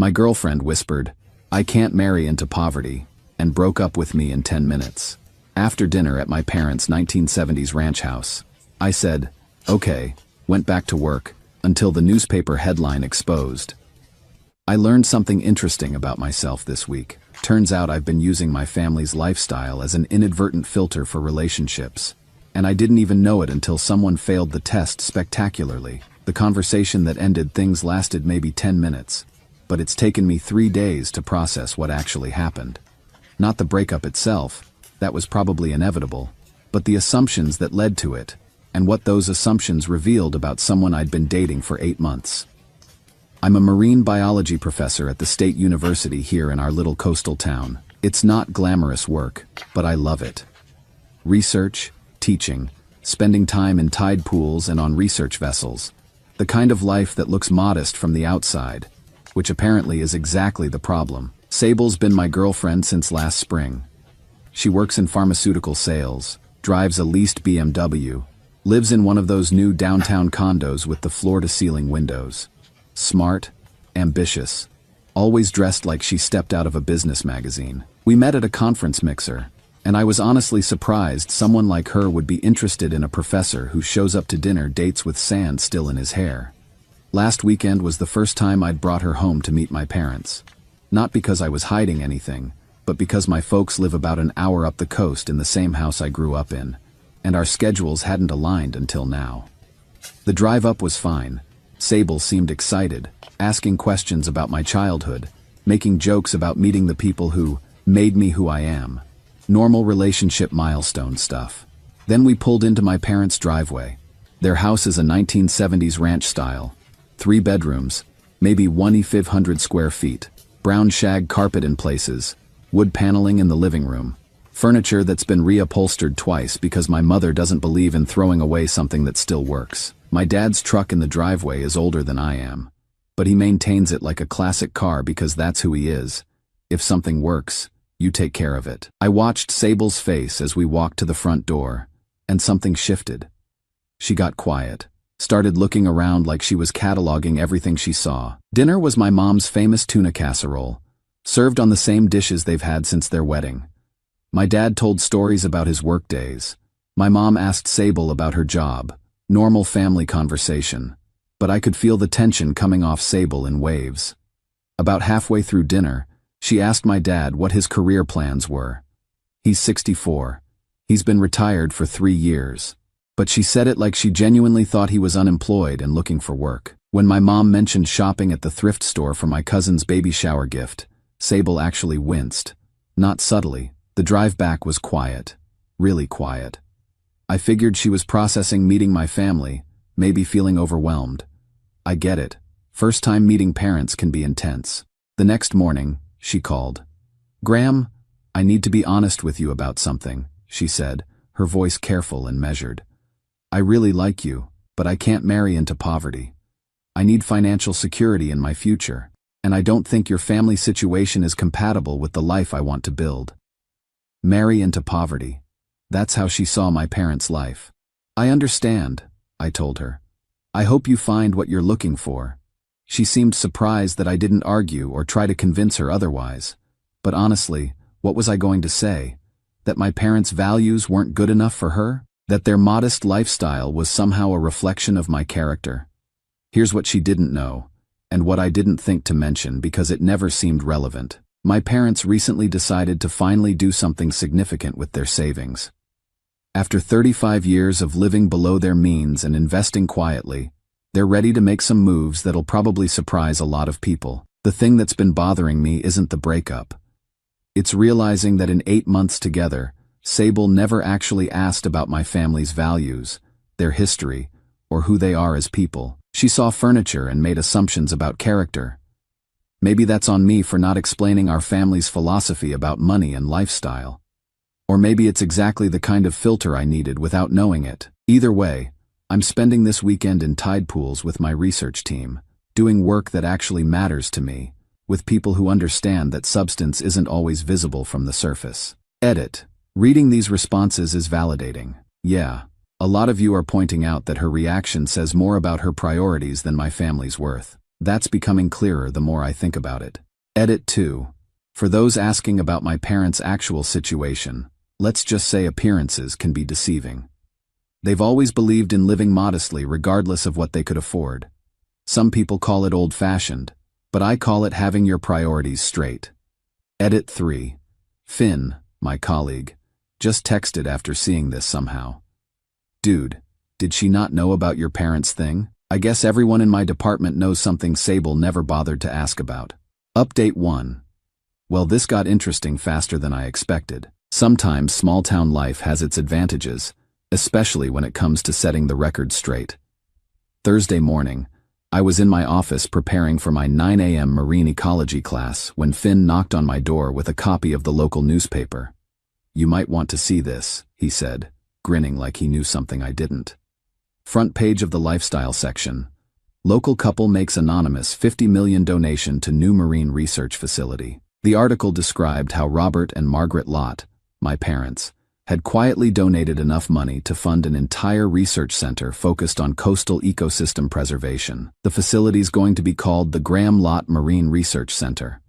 My girlfriend whispered, "I can't marry into poverty," and broke up with me in 10 minutes. After dinner at my parents' 1970s ranch house, I said, "Okay," went back to work, until the newspaper headline exposed. I learned something interesting about myself this week. Turns out I've been using my family's lifestyle as an inadvertent filter for relationships. And I didn't even know it until someone failed the test spectacularly. The conversation that ended things lasted maybe 10 minutes. But it's taken me 3 days to process what actually happened. Not the breakup itself, that was probably inevitable, but the assumptions that led to it, and what those assumptions revealed about someone I'd been dating for 8 months. I'm a marine biology professor at the state university here in our little coastal town. It's not glamorous work, but I love it. Research, teaching, spending time in tide pools and on research vessels. The kind of life that looks modest from the outside, which apparently is exactly the problem. Sable's been my girlfriend since last spring. She works in pharmaceutical sales, drives a leased BMW, lives in one of those new downtown condos with the floor-to-ceiling windows. Smart, ambitious, always dressed like she stepped out of a business magazine. We met at a conference mixer, and I was honestly surprised someone like her would be interested in a professor who shows up to dinner dates with sand still in his hair. Last weekend was the first time I'd brought her home to meet my parents. Not because I was hiding anything, but because my folks live about an hour up the coast in the same house I grew up in, and our schedules hadn't aligned until now. The drive up was fine. Sable seemed excited, asking questions about my childhood, making jokes about meeting the people who made me who I am. Normal relationship milestone stuff. Then we pulled into my parents' driveway. Their house is a 1970s ranch style. 3 bedrooms, maybe 1,500 square feet, brown shag carpet in places, wood paneling in the living room, furniture that's been reupholstered twice because my mother doesn't believe in throwing away something that still works. My dad's truck in the driveway is older than I am, but he maintains it like a classic car because that's who he is. If something works, you take care of it. I watched Sable's face as we walked to the front door, and something shifted. She got quiet, started looking around like she was cataloging everything she saw. Dinner was my mom's famous tuna casserole, served on the same dishes they've had since their wedding. My dad told stories about his work days. My mom asked Sable about her job. Normal family conversation, but I could feel the tension coming off Sable in waves. About halfway through dinner, she asked my dad what his career plans were. He's 64. He's been retired for 3 years. But she said it like she genuinely thought he was unemployed and looking for work. When my mom mentioned shopping at the thrift store for my cousin's baby shower gift, Sable actually winced. Not subtly, the drive back was quiet. Really quiet. I figured she was processing meeting my family, maybe feeling overwhelmed. I get it. First time meeting parents can be intense. The next morning, she called. "Graham, I need to be honest with you about something," she said, her voice careful and measured. "I really like you, but I can't marry into poverty. I need financial security in my future, and I don't think your family situation is compatible with the life I want to build." Marry into poverty. That's how she saw my parents' life. "I understand," I told her. "I hope you find what you're looking for." She seemed surprised that I didn't argue or try to convince her otherwise. But honestly, what was I going to say? That my parents' values weren't good enough for her? That their modest lifestyle was somehow a reflection of my character? Here's what she didn't know, and what I didn't think to mention because it never seemed relevant. My parents recently decided to finally do something significant with their savings. After 35 years of living below their means and investing quietly, they're ready to make some moves that'll probably surprise a lot of people. The thing that's been bothering me isn't the breakup. It's realizing that in 8 months together, Sable never actually asked about my family's values, their history, or who they are as people. She saw furniture and made assumptions about character. Maybe that's on me for not explaining our family's philosophy about money and lifestyle. Or maybe it's exactly the kind of filter I needed without knowing it. Either way, I'm spending this weekend in tide pools with my research team, doing work that actually matters to me, with people who understand that substance isn't always visible from the surface. Edit. Reading these responses is validating. Yeah, a lot of you are pointing out that her reaction says more about her priorities than my family's worth. That's becoming clearer the more I think about it. Edit 2. For those asking about my parents' actual situation, let's just say appearances can be deceiving. They've always believed in living modestly regardless of what they could afford. Some people call it old-fashioned, but I call it having your priorities straight. Edit 3. Finn, my colleague, just texted after seeing this somehow. Dude, did she not know about your parents' thing? I guess everyone in my department knows something Sable never bothered to ask about. Update 1. Well, this got interesting faster than I expected. Sometimes small-town life has its advantages, especially when it comes to setting the record straight. Thursday morning, I was in my office preparing for my 9 a.m. marine ecology class when Finn knocked on my door with a copy of the local newspaper. "You might want to see this," he said, grinning like he knew something I didn't. Front page of the lifestyle section. Local couple makes anonymous $50 million donation to new marine research facility. The article described how Robert and Margaret Lott, my parents, had quietly donated enough money to fund an entire research center focused on coastal ecosystem preservation. The facility's going to be called the Graham Lott Marine Research Center.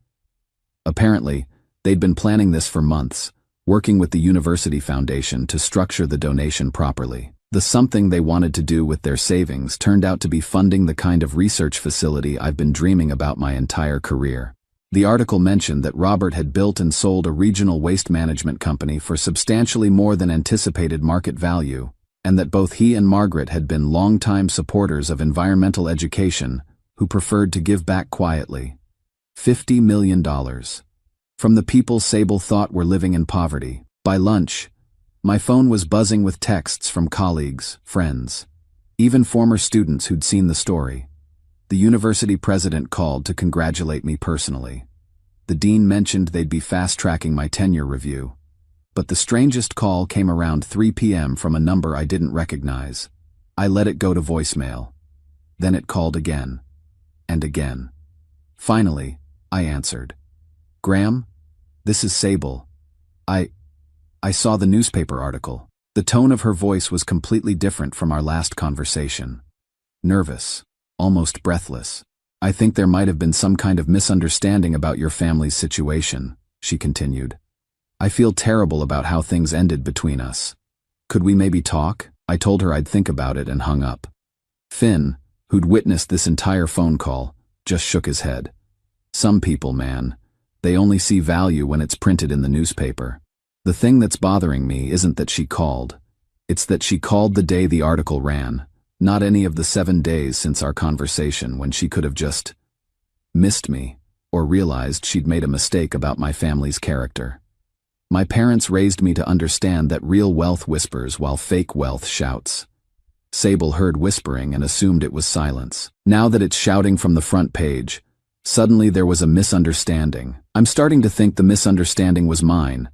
Apparently, they'd been planning this for months, working with the University Foundation to structure the donation properly. The something they wanted to do with their savings turned out to be funding the kind of research facility I've been dreaming about my entire career. The article mentioned that Robert had built and sold a regional waste management company for substantially more than anticipated market value, and that both he and Margaret had been longtime supporters of environmental education who preferred to give back quietly. $50 million. From the people Sable thought were living in poverty. By lunch, my phone was buzzing with texts from colleagues, friends, even former students who'd seen the story. The university president called to congratulate me personally. The dean mentioned they'd be fast-tracking my tenure review. But the strangest call came around 3 p.m. from a number I didn't recognize. I let it go to voicemail. Then it called again. And again. Finally, I answered. "Graham? This is Sable. I saw the newspaper article." The tone of her voice was completely different from our last conversation. Nervous. Almost breathless. "I think there might have been some kind of misunderstanding about your family's situation," she continued. "I feel terrible about how things ended between us. Could we maybe talk?" I told her I'd think about it and hung up. Finn, who'd witnessed this entire phone call, just shook his head. "Some people, man, they only see value when it's printed in the newspaper. The thing that's bothering me isn't that she called. It's that she called the day the article ran. Not any of the 7 days since our conversation when she could have just missed me or realized she'd made a mistake about my family's character. My parents raised me to understand that real wealth whispers while fake wealth shouts. Sable heard whispering and assumed it was silence. Now that it's shouting from the front page, suddenly there was a misunderstanding. I'm starting to think the misunderstanding was mine,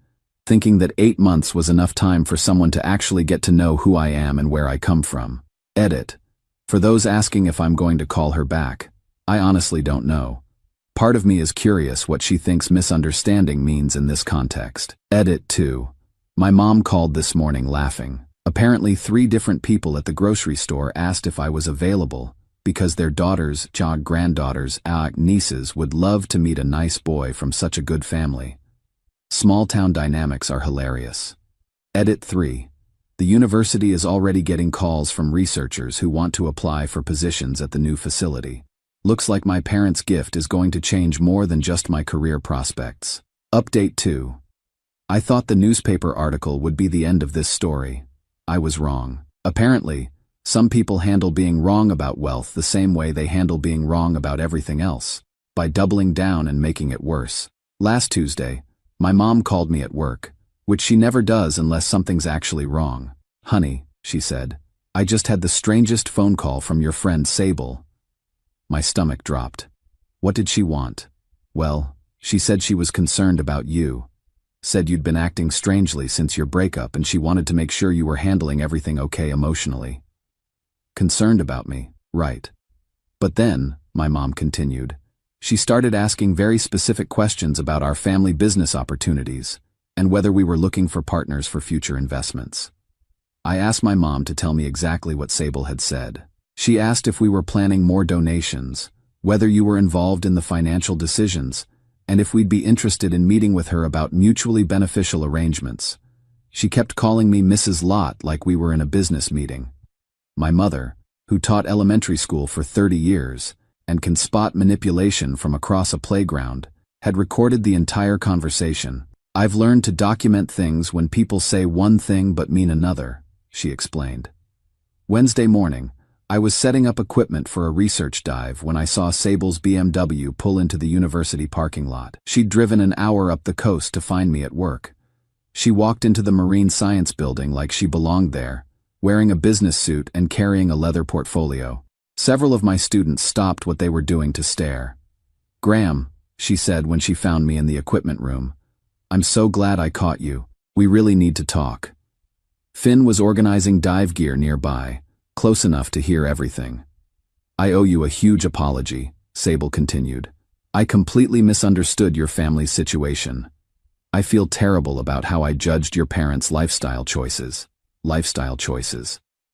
thinking that 8 months was enough time for someone to actually get to know who I am and where I come from. Edit. For those asking if I'm going to call her back, I honestly don't know. Part of me is curious what she thinks misunderstanding means in this context. Edit 2. My mom called this morning laughing. Apparently 3 different people at the grocery store asked if I was available because their daughters, granddaughters, nieces would love to meet a nice boy from such a good family. Small-town dynamics are hilarious. Edit 3. The university is already getting calls from researchers who want to apply for positions at the new facility. Looks like my parents' gift is going to change more than just my career prospects. Update 2. I thought the newspaper article would be the end of this story. I was wrong. Apparently, some people handle being wrong about wealth the same way they handle being wrong about everything else, by doubling down and making it worse. Last Tuesday, my mom called me at work, which she never does unless something's actually wrong. "Honey," she said, "I just had the strangest phone call from your friend Sable." My stomach dropped. What did she want? Well, she said she was concerned about you. Said you'd been acting strangely since your breakup and she wanted to make sure you were handling everything okay emotionally. Concerned about me, right. But then, my mom continued, she started asking very specific questions about our family business opportunities and whether we were looking for partners for future investments. I asked my mom to tell me exactly what Sable had said. She asked if we were planning more donations, whether you were involved in the financial decisions, and if we'd be interested in meeting with her about mutually beneficial arrangements. She kept calling me Mrs. Lot like we were in a business meeting. My mother, who taught elementary school for 30 years and can spot manipulation from across a playground, had recorded the entire conversation. "I've learned to document things when people say one thing but mean another," she explained. Wednesday morning, I was setting up equipment for a research dive when I saw Sable's BMW pull into the university parking lot. She'd driven an hour up the coast to find me at work. She walked into the marine science building like she belonged there, wearing a business suit and carrying a leather portfolio. Several of my students stopped what they were doing to stare. "Graham," she said when she found me in the equipment room, "I'm so glad I caught you. We really need to talk." Finn was organizing dive gear nearby, close enough to hear everything. "I owe you a huge apology," Sable continued. "I completely misunderstood your family's situation. I feel terrible about how I judged your parents' lifestyle choices.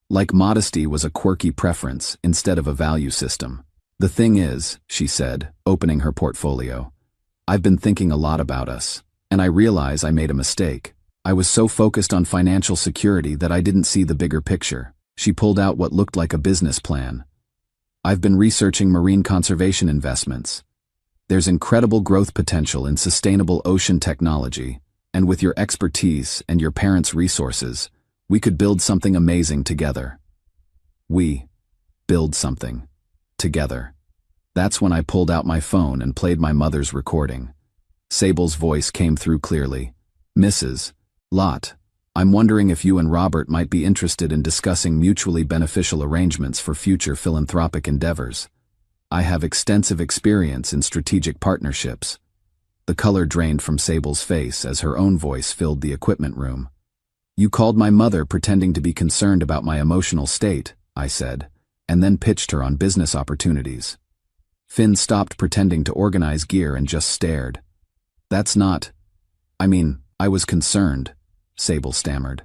Like modesty was a quirky preference instead of a value system. The thing is," she said, opening her portfolio, "I've been thinking a lot about us, and I realize I made a mistake. I was so focused on financial security that I didn't see the bigger picture." She pulled out what looked like a business plan. "I've been researching marine conservation investments. There's incredible growth potential in sustainable ocean technology, and with your expertise and your parents' resources, we could build something amazing together." We build something together. That's when I pulled out my phone and played my mother's recording. Sable's voice came through clearly. "Mrs. Lot, I'm wondering if you and Robert might be interested in discussing mutually beneficial arrangements for future philanthropic endeavors. I have extensive experience in strategic partnerships." The color drained from Sable's face as her own voice filled the equipment room. "You called my mother pretending to be concerned about my emotional state," I said, and then pitched her on business opportunities. Finn stopped pretending to organize gear and just stared. "That's not... I was concerned," Sable stammered.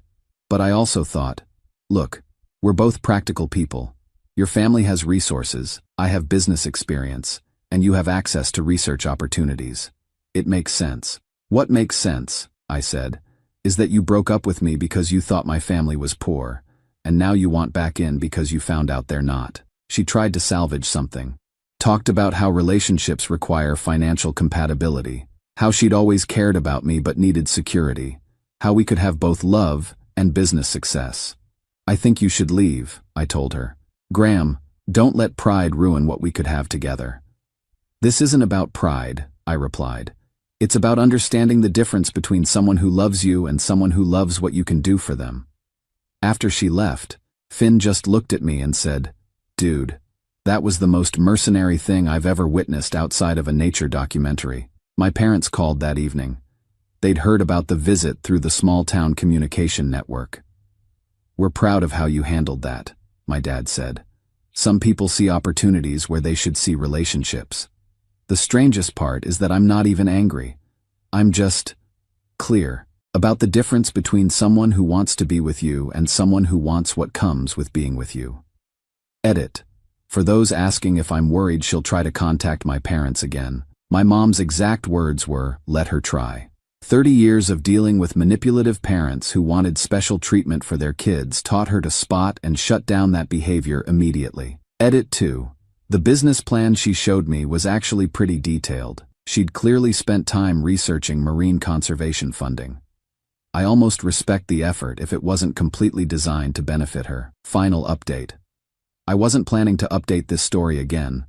"But I also thought, look, we're both practical people. Your family has resources, I have business experience, and you have access to research opportunities. It makes sense." "What makes sense," I said, "is that you broke up with me because you thought my family was poor, and now you want back in because you found out they're not." She tried to salvage something. Talked about how relationships require financial compatibility, how she'd always cared about me but needed security, how we could have both love and business success. "I think you should leave," I told her. "Graham, don't let pride ruin what we could have together." "This isn't about pride," I replied. "It's about understanding the difference between someone who loves you and someone who loves what you can do for them." After she left, Finn just looked at me and said, "Dude, that was the most mercenary thing I've ever witnessed outside of a nature documentary." My parents called that evening. They'd heard about the visit through the small-town communication network. "We're proud of how you handled that," my dad said. "Some people see opportunities where they should see relationships. The strangest part is that I'm not even angry. I'm just clear about the difference between someone who wants to be with you and someone who wants what comes with being with you." Edit. For those asking if I'm worried she'll try to contact my parents again, my mom's exact words were, "Let her try." 30 years of dealing with manipulative parents who wanted special treatment for their kids taught her to spot and shut down that behavior immediately. Edit 2. The business plan she showed me was actually pretty detailed. She'd clearly spent time researching marine conservation funding. I almost respect the effort if it wasn't completely designed to benefit her. Final update. I wasn't planning to update this story again,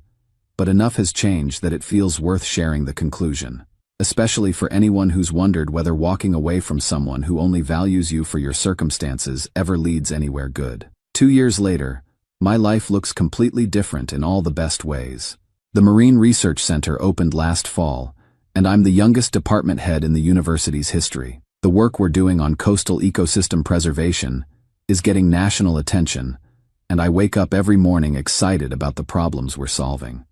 but enough has changed that it feels worth sharing the conclusion. Especially for anyone who's wondered whether walking away from someone who only values you for your circumstances ever leads anywhere good. 2 years later, my life looks completely different in all the best ways. The Marine Research Center opened last fall, and I'm the youngest department head in the university's history. The work we're doing on coastal ecosystem preservation is getting national attention, and I wake up every morning excited about the problems we're solving.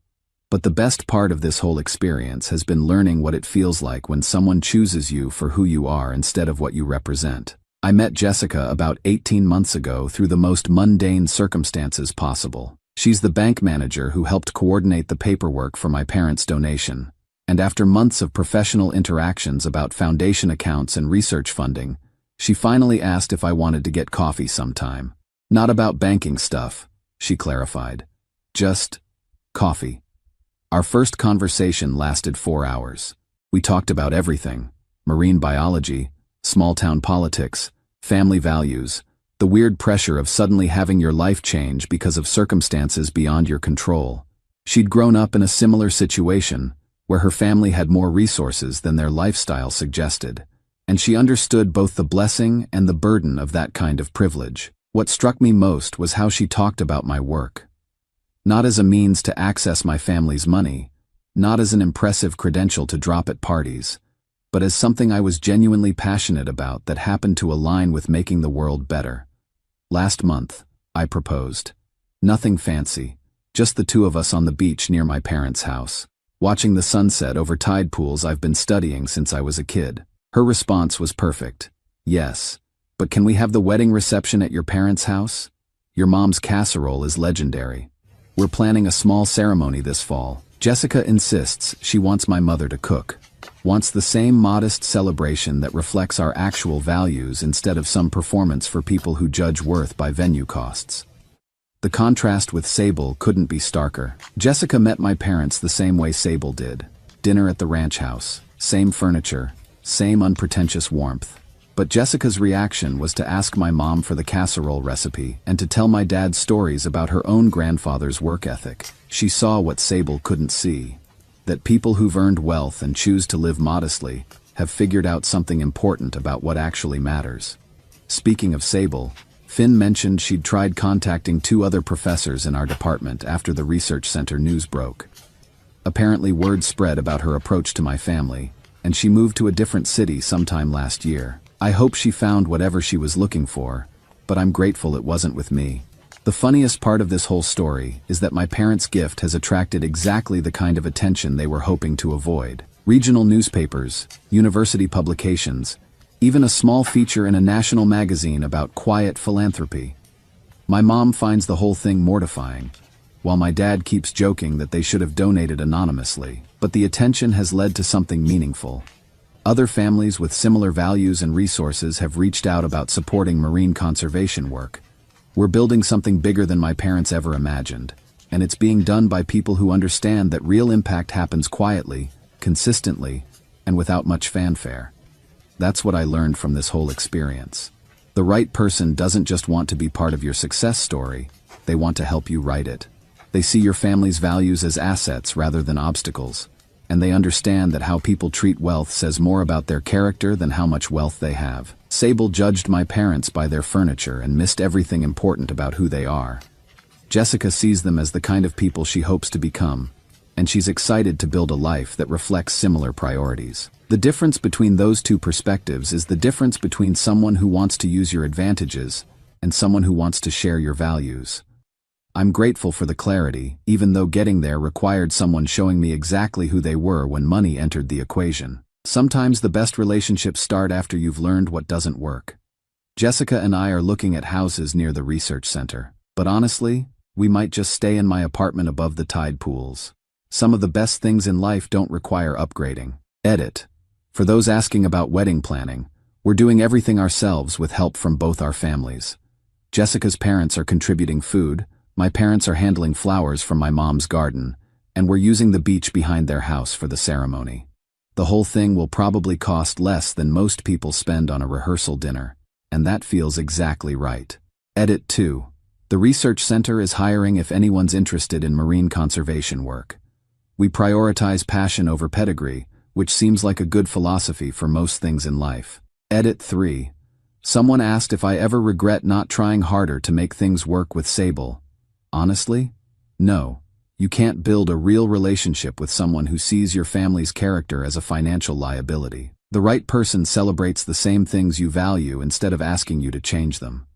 But the best part of this whole experience has been learning what it feels like when someone chooses you for who you are instead of what you represent. I met Jessica about 18 months ago through the most mundane circumstances possible. She's the bank manager who helped coordinate the paperwork for my parents' donation. And after months of professional interactions about foundation accounts and research funding, she finally asked if I wanted to get coffee sometime. Not about banking stuff, she clarified. Just coffee. Our first conversation lasted 4 hours. We talked about everything: marine biology, small-town politics, family values, the weird pressure of suddenly having your life change because of circumstances beyond your control. She'd grown up in a similar situation, where her family had more resources than their lifestyle suggested, and she understood both the blessing and the burden of that kind of privilege. What struck me most was how she talked about my work. Not as a means to access my family's money, not as an impressive credential to drop at parties, but as something I was genuinely passionate about that happened to align with making the world better. Last month, I proposed. Nothing fancy, just the two of us on the beach near my parents' house, watching the sunset over tide pools I've been studying since I was a kid. Her response was perfect. Yes, but can we have the wedding reception at your parents' house? Your mom's casserole is legendary. We're planning a small ceremony this fall. Jessica insists she wants my mother to cook. Wants the same modest celebration that reflects our actual values instead of some performance for people who judge worth by venue costs. The contrast with Sable couldn't be starker. Jessica met my parents the same way Sable did. Dinner at the ranch house, same furniture, same unpretentious warmth. But Jessica's reaction was to ask my mom for the casserole recipe and to tell my dad stories about her own grandfather's work ethic. She saw what Sable couldn't see. That people who've earned wealth and choose to live modestly have figured out something important about what actually matters. Speaking of Sable, Finn mentioned she'd tried contacting 2 other professors in our department after the research center news broke. Apparently word spread about her approach to my family, and she moved to a different city sometime last year. I hope she found whatever she was looking for, but I'm grateful it wasn't with me. The funniest part of this whole story is that my parents' gift has attracted exactly the kind of attention they were hoping to avoid. Regional newspapers, university publications, even a small feature in a national magazine about quiet philanthropy. My mom finds the whole thing mortifying, while my dad keeps joking that they should have donated anonymously. But the attention has led to something meaningful. Other families with similar values and resources have reached out about supporting marine conservation work. We're building something bigger than my parents ever imagined, and it's being done by people who understand that real impact happens quietly, consistently, and without much fanfare. That's what I learned from this whole experience. The right person doesn't just want to be part of your success story, they want to help you write it. They see your family's values as assets rather than obstacles, and they understand that how people treat wealth says more about their character than how much wealth they have. Sable judged my parents by their furniture and missed everything important about who they are. Jessica sees them as the kind of people she hopes to become, and she's excited to build a life that reflects similar priorities. The difference between those two perspectives is the difference between someone who wants to use your advantages and someone who wants to share your values. I'm grateful for the clarity, even though getting there required someone showing me exactly who they were when money entered the equation. Sometimes the best relationships start after you've learned what doesn't work. Jessica and I are looking at houses near the research center, but honestly, we might just stay in my apartment above the tide pools. Some of the best things in life don't require upgrading. Edit. For those asking about wedding planning, we're doing everything ourselves with help from both our families. Jessica's parents are contributing food, my parents are handling flowers from my mom's garden, and we're using the beach behind their house for the ceremony. The whole thing will probably cost less than most people spend on a rehearsal dinner, and that feels exactly right. Edit 2. The research center is hiring if anyone's interested in marine conservation work. We prioritize passion over pedigree, which seems like a good philosophy for most things in life. Edit 3. Someone asked if I ever regret not trying harder to make things work with Sable. Honestly? No. You can't build a real relationship with someone who sees your family's character as a financial liability. The right person celebrates the same things you value instead of asking you to change them.